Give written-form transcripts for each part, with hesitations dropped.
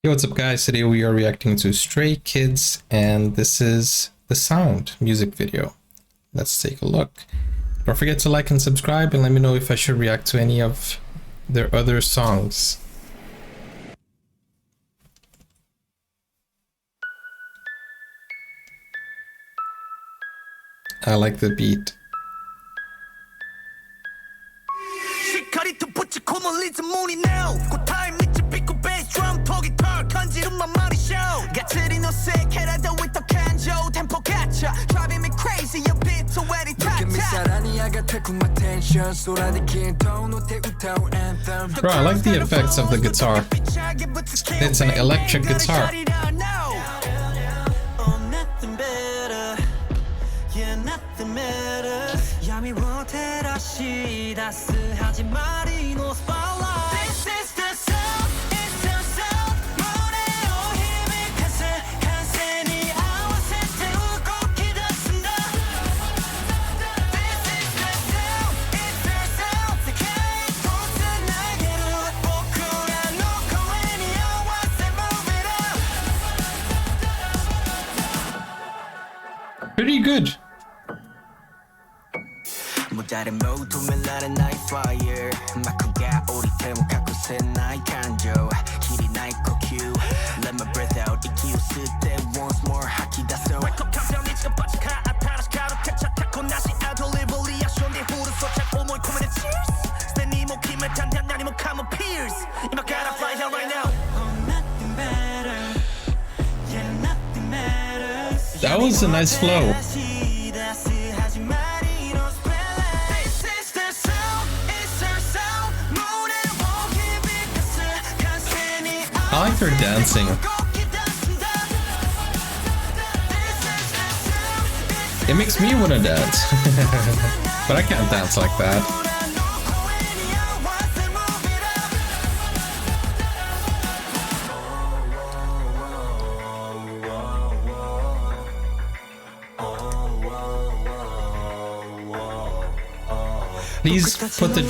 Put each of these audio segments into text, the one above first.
Hey, what's up guys? Today we are reacting to Stray Kids and this is the Sound music video. Let's take a look. Don't forget to like and subscribe and let me know if I should react to any of their other songs. I like the beat. Bro, I like the effects of the guitar. It's an electric guitar. Pretty good. That was a nice flow. I like her dancing. It makes me want to dance, but I can't dance like that. Please put the...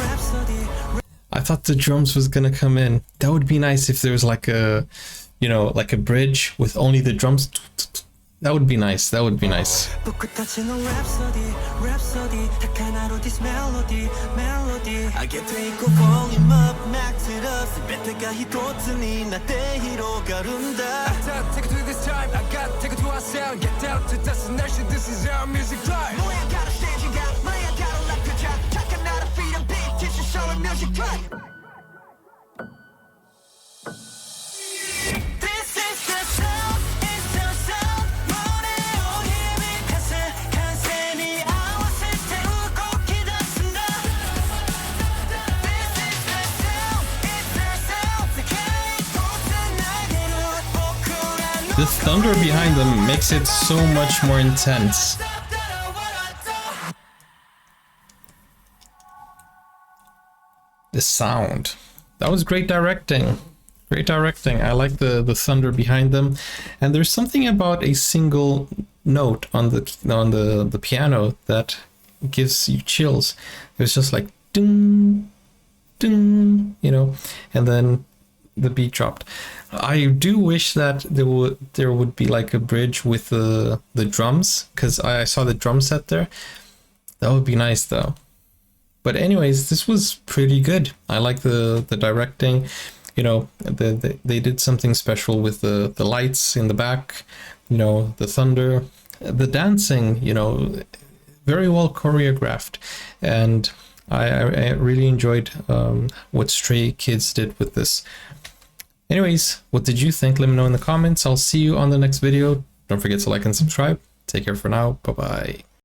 I thought the drums was gonna come in. That would be nice if there was like a, you know, like a bridge with only the drums. That would be nice. That would be nice. The thunder behind them makes it so much more intense. The sound. That was great directing. Great directing. I like the thunder behind them. And there's something about a single note on the piano that gives you chills. It's just like ding, ding, you know, and then the beat dropped. I do wish that there would be like a bridge with the drums, because I saw the drum set there. That would be nice though. But anyways, this was pretty good. I like the directing. You know, they did something special with the lights in the back, you know, the thunder, the dancing, you know, very well choreographed. And I really enjoyed what Stray Kids did with this. Anyways, what did you think? Let me know in the comments. I'll see you on the next video. Don't forget to like and subscribe. Take care for now. Bye-bye.